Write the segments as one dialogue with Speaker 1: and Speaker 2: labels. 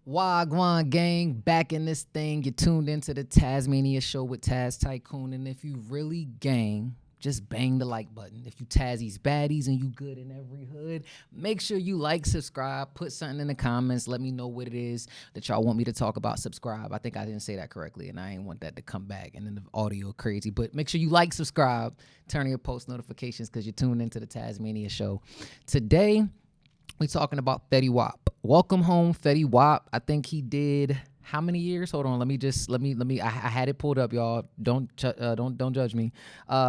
Speaker 1: Wagwan gang, back in this thing. You tuned into the Tasmania show with Taz Tycoon. And if you really gang, just bang the like button. If you Tazzies baddies and you good in every hood, make sure you like, subscribe, put something in the comments. Let me know what it is that y'all want me to talk about. Subscribe. I think I didn't say that correctly, and I ain't want that to come back and then the audio crazy. But make sure you like, subscribe, turn on your post notifications because you're tuned into the Tasmania show. Today, we're talking about Fetty Wap. Welcome home, Fetty Wap. I think he did how many years? Hold on, let me. I had it pulled up, y'all. Don't judge me.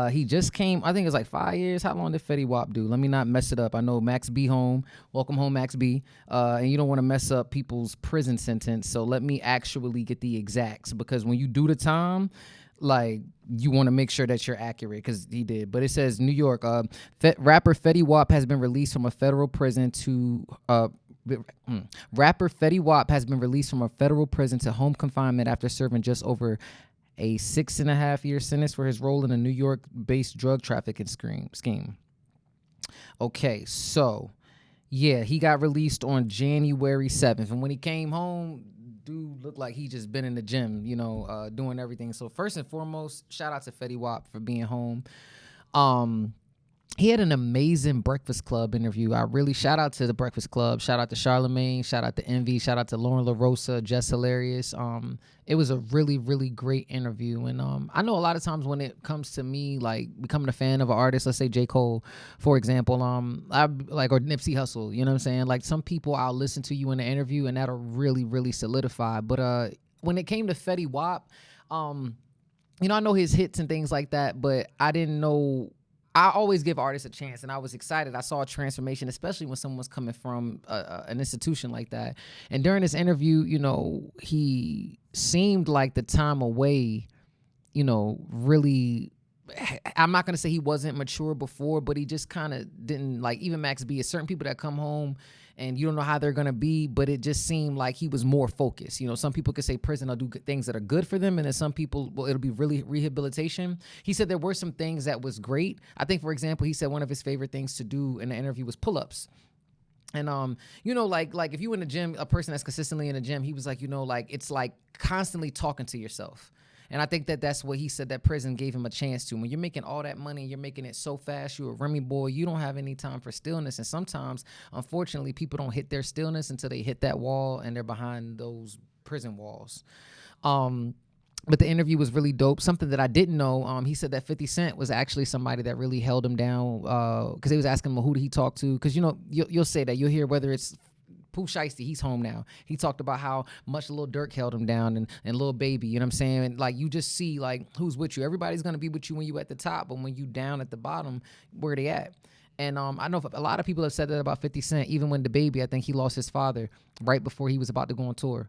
Speaker 1: He just came. I think it's like 5 years. How long did Fetty Wap do? Let me not mess it up. I know Max B home. Welcome home, Max B. And you don't want to mess up people's prison sentence. So let me actually get the exacts because when you do the time, like you want to make sure that you're accurate because he did. But it says New York. Rapper Fetty Wap has been released from a federal prison to. Rapper Fetty Wap has been released from a federal prison to home confinement after serving just over a 6.5-year sentence for his role in a New York-based drug trafficking scheme. Okay, so yeah, he got released on January 7th, and when he came home, dude looked like he just been in the gym, doing everything. So first and foremost, shout out to Fetty Wap for being home. He had an amazing Breakfast Club interview. I really shout out to the Breakfast Club. Shout out to Charlemagne. Shout out to Envy. Shout out to Lauren LaRosa. Just hilarious. It was a really, really great interview. And I know a lot of times when it comes to me, like becoming a fan of an artist, let's say J. Cole, for example, or Nipsey Hussle, you know what I'm saying? Like some people, I'll listen to you in the interview and that'll really, really solidify. But when it came to Fetty Wap, I know his hits and things like that, but I didn't know. I always give artists a chance, and I was excited. I saw a transformation, especially when someone's coming from an institution like that. And during this interview, he seemed like the time away, really. I'm not going to say he wasn't mature before, but he just kind of didn't, like, even Max B, is certain people that come home and you don't know how they're going to be, but it just seemed like he was more focused. Some people could say prison will do things that are good for them, and then some people, well, it'll be really rehabilitation. He said there were some things that was great. I think, for example, he said one of his favorite things to do in the interview was pull-ups. And, like if you in the gym, a person that's consistently in the gym, he was like, it's like constantly talking to yourself. And I think that's what he said that prison gave him a chance to. When you're making all that money, you're making it so fast, you're a Remy boy, you don't have any time for stillness. And sometimes, unfortunately, people don't hit their stillness until they hit that wall and they're behind those prison walls. But the interview was really dope. Something that I didn't know, he said that 50 Cent was actually somebody that really held him down because they was asking him who did he talk to. Because, you'll say that. You'll hear whether it's Pooh Shiesty, he's home now. He talked about how much Lil Durk held him down and Lil Baby, you know what I'm saying? And like you just see like who's with you. Everybody's gonna be with you when you at the top, but when you down at the bottom, where they at? And I know a lot of people have said that about 50 Cent. Even when the baby, I think he lost his father right before he was about to go on tour.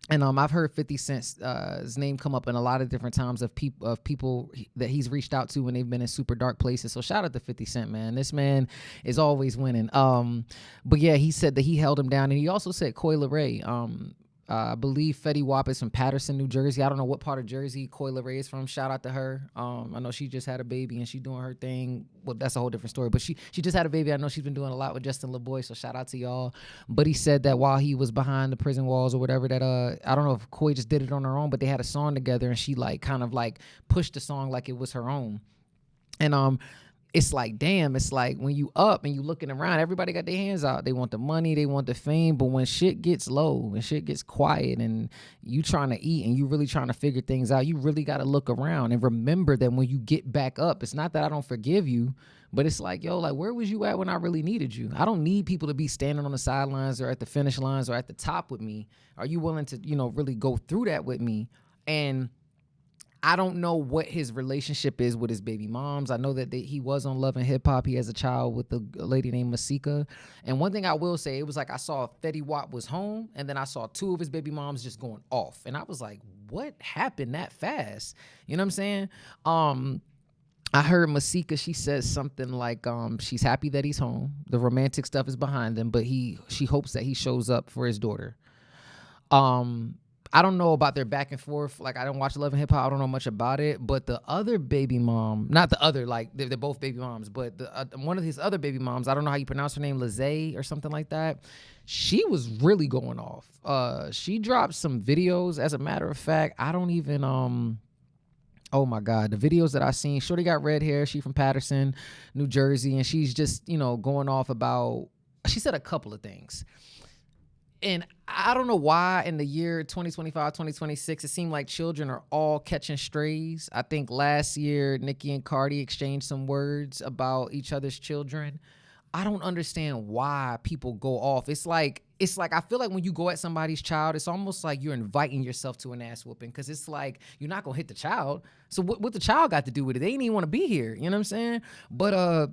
Speaker 1: And I've heard 50 Cent's his name come up in a lot of different times of people that he's reached out to when they've been in super dark places. So shout out to 50 Cent, man. This man is always winning. But yeah, he said that he held him down, and he also said Coi Leray. I believe Fetty Wap is from Patterson, New Jersey. I don't know what part of Jersey Coi Leray is from. Shout out to her. I know she just had a baby and she's doing her thing. Well, that's a whole different story. But she just had a baby. I know she's been doing a lot with Justin LaBoy, so shout out to y'all. But he said that while he was behind the prison walls or whatever, that I don't know if Coi just did it on her own, but they had a song together and she like kind of like pushed the song like it was her own. And it's like, damn, it's like when you up and you looking around, everybody got their hands out. They want the money, they want the fame. But when shit gets low, when shit gets quiet and you trying to eat and you really trying to figure things out, you really got to look around and remember that when you get back up, it's not that I don't forgive you, but it's like, yo, like, where was you at when I really needed you? I don't need people to be standing on the sidelines or at the finish lines or at the top with me. Are you willing to, really go through that with me? And I don't know what his relationship is with his baby moms. I know that he was on Love and Hip Hop. He has a child with a lady named Masika. And one thing I will say, it was like I saw Fetty Wap was home, and then I saw two of his baby moms just going off. And I was like, what happened that fast? You know what I'm saying? I heard Masika, she says something like she's happy that he's home. The romantic stuff is behind him, but she hopes that he shows up for his daughter. I don't know about their back and forth. Like I don't watch Love and Hip Hop. I don't know much about it. But the other baby mom, not the other, like they're both baby moms, but the one of his other baby moms, I don't know how you pronounce her name, Lizzie or something like that. She was really going off. She dropped some videos. As a matter of fact, I don't even oh my God, the videos that I seen. Shorty got red hair. She from Patterson, New Jersey, and she's just going off about. She said a couple of things. And I don't know why in the year 2025, 2026, it seemed like children are all catching strays. I think last year, Nicki and Cardi exchanged some words about each other's children. I don't understand why people go off. It's like I feel like when you go at somebody's child, it's almost like you're inviting yourself to an ass whooping, because it's like you're not gonna hit the child. So what the child got to do with it? They didn't even want to be here. You know what I'm saying? But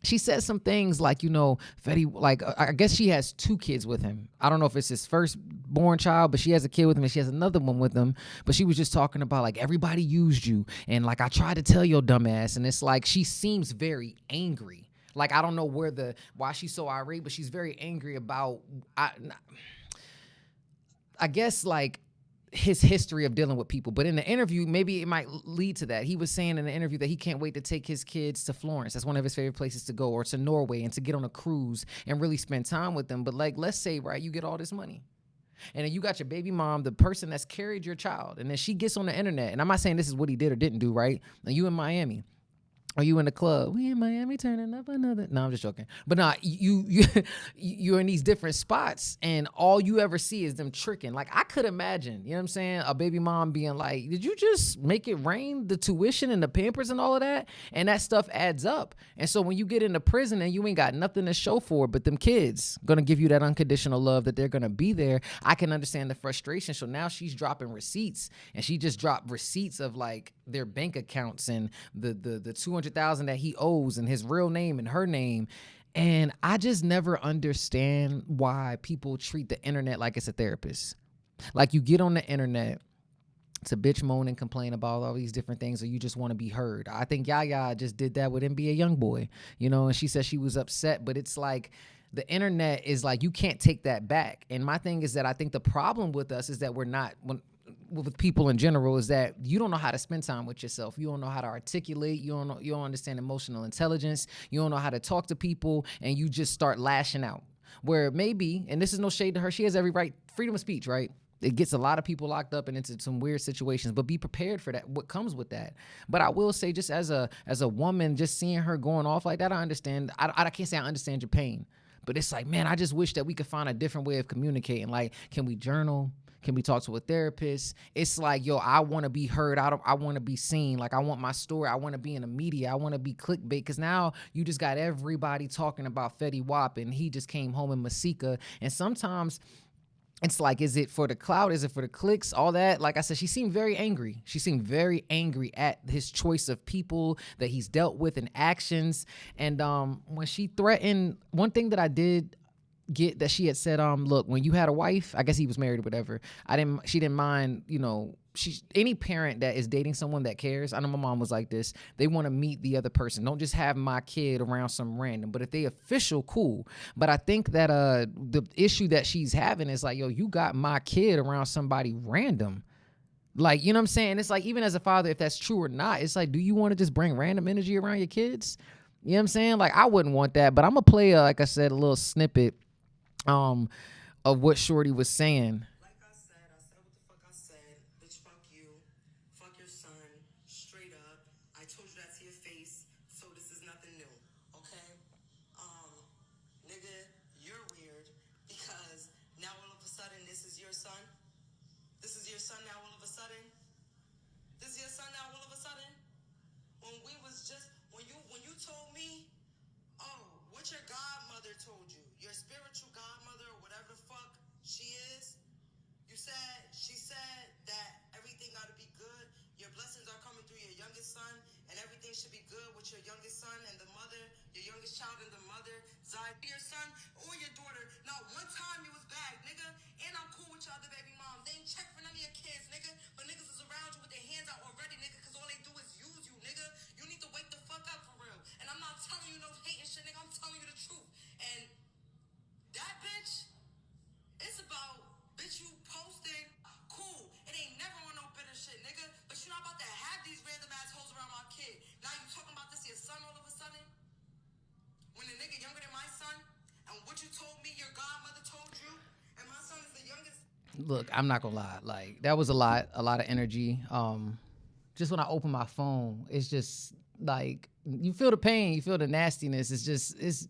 Speaker 1: she said some things like, Fetty, like, I guess she has 2 kids with him. I don't know if it's his firstborn child, but she has a kid with him and she has another one with him. But she was just talking about, like, everybody used you. And, like, I tried to tell your dumb ass. And it's like she seems very angry. Like, I don't know why she's so irate, but she's very angry about, I guess, like, his history of dealing with people. But in the interview, maybe it might lead to that. He was saying in the interview that he can't wait to take his kids to Florence. That's one of his favorite places to go, or to Norway, and to get on a cruise and really spend time with them. But like, let's say, right, you get all this money, and then you got your baby mom, the person that's carried your child, and then she gets on the internet. And I'm not saying this is what he did or didn't do, right? And you in Miami. Are you in the club? We in Miami turning up another. No, I'm just joking. But nah, you're in these different spots, and all you ever see is them tricking. Like, I could imagine, you know what I'm saying, a baby mom being like, "Did you just make it rain the tuition and the Pampers and all of that?" And that stuff adds up. And so when you get into prison and you ain't got nothing to show for it, but them kids gonna give you that unconditional love, that they're gonna be there, I can understand the frustration. So now she's dropping receipts, and she just dropped receipts of like their bank accounts and the 200,000 that he owes, and his real name and her name. And I just never understand why people treat the internet like it's a therapist. Like, you get on the internet to bitch, moan, and complain about all these different things, or you just want to be heard. I think Yaya just did that with NBA Youngboy, and she said she was upset, but it's like, the internet is like, you can't take that back. And my thing is that I think the problem with us is that we're not, with people in general, is that you don't know how to spend time with yourself. You don't know how to articulate. You don't understand emotional intelligence. You don't know how to talk to people, and you just start lashing out. Where maybe, and this is no shade to her, she has every right, freedom of speech, right? It gets a lot of people locked up and into some weird situations, but be prepared for that, what comes with that. But I will say, just as a woman, just seeing her going off like that, I understand. I can't say I understand your pain, but it's like, man, I just wish that we could find a different way of communicating. Like, can we journal? Can we talk to a therapist? It's like, yo, I want to be heard. I want to be seen. Like, I want my story. I want to be in the media. I want to be clickbait. Because now you just got everybody talking about Fetty Wap, and he just came home in Masika. And sometimes it's like, is it for the clout? Is it for the clicks? All that. Like I said, she seemed very angry. She seemed very angry at his choice of people that he's dealt with and actions. And when she threatened, one thing that I did get that she had said, look, when you had a wife, I guess he was married or whatever, she didn't mind, any parent that is dating someone that cares. I know my mom was like this. They want to meet the other person. Don't just have my kid around some random. But if they official, cool. But I think that the issue that she's having is like, yo, you got my kid around somebody random. Like, you know what I'm saying? It's like, even as a father, if that's true or not, it's like, do you want to just bring random energy around your kids? You know what I'm saying? Like, I wouldn't want that. But I'm going to play, like I said, a little snippet of what Shorty was saying.
Speaker 2: Like I said what the fuck I said. Bitch, fuck you. Fuck your son. Straight up. I told you that to your face, so this is nothing new. Okay? Nigga, you're weird because now all of a sudden this is your son. This is your son now all of a sudden. This is your son now all of a sudden. When you told me, oh, what your godmother told you, your spiritual godmother or whatever the fuck she is, she said that everything gotta be good. Your blessings are coming through your youngest son, and everything should be good with your youngest son and the mother, your youngest child and the mother, your son or your daughter. Not one time you was bad, nigga. And I'm cool with your other baby moms. They ain't check for none of your kids, nigga. But niggas is around you with their hands out already, nigga, because all they do is use you, nigga. You need to wake the fuck up for real. And I'm not telling you no hating shit, nigga. I'm telling you the truth. And that bitch, it's about, bitch, you posting, cool.
Speaker 1: look, I'm not gonna lie. Like that was a lot of energy. Just when I open my phone, it's just like you feel the pain, you feel the nastiness. It's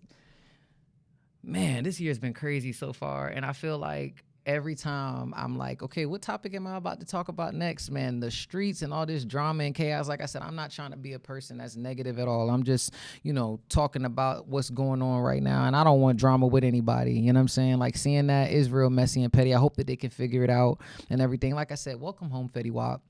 Speaker 1: man, this year's been crazy so far, and I feel like every time I'm like, okay, what topic am I about to talk about next, man? The streets and all this drama and chaos. Like I said, I'm not trying to be a person that's negative at all. I'm just, talking about what's going on right now, and I don't want drama with anybody. You know what I'm saying? Like, seeing that is real messy and petty. I hope that they can figure it out and everything. Like I said, welcome home, Fetty Wap.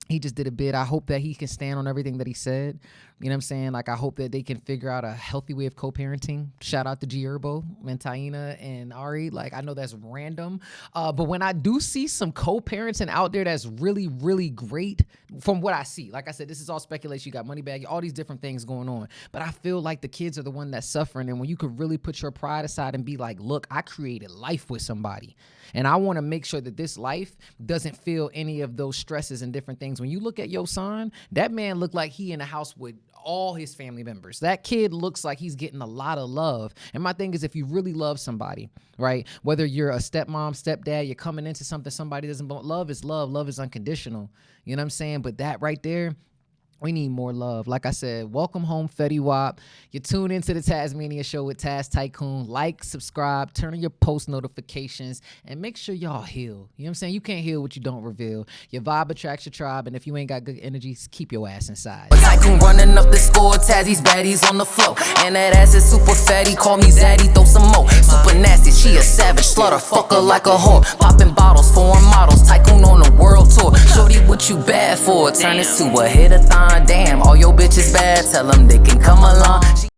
Speaker 1: He just did a bid. I hope that he can stand on everything that he said. You know what I'm saying? Like, I hope that they can figure out a healthy way of co-parenting. Shout out to G Herbo and Taina and Ari. Like, I know that's random. But when I do see some co-parenting out there that's really, really great from what I see, like I said, this is all speculation. You got Moneybag, all these different things going on. But I feel like the kids are the one that's suffering. And when you could really put your pride aside and be like, look, I created life with somebody. And I want to make sure that this life doesn't feel any of those stresses and different things. When you look at your son, that man looked like he in a house with all his family members. That kid looks like he's getting a lot of love. And my thing is, if you really love somebody, right, whether you're a stepmom, stepdad, you're coming into something somebody doesn't want. Love is love. Love is unconditional. You know what I'm saying? But that right there, we need more love. Like I said, welcome home, Fetty Wap. You tune into the Tasmania Show with Taz Tycoon. Like, subscribe, turn on your post notifications, and make sure y'all heal. You know what I'm saying? You can't heal what you don't reveal. Your vibe attracts your tribe, and if you ain't got good energy, keep your ass inside.
Speaker 3: Tycoon running up the score, Tazzy's baddies on the floor. And that ass is super fatty, call me Zaddy, throw some more. Super nasty, she a savage, slaughter, fuck her like a whore. Popping bottles, foreign models, Tycoon on the world tour. Shorty, what you bad for? Turn this to a hit-a-thon. Damn, all your bitches bad, tell them they can come along.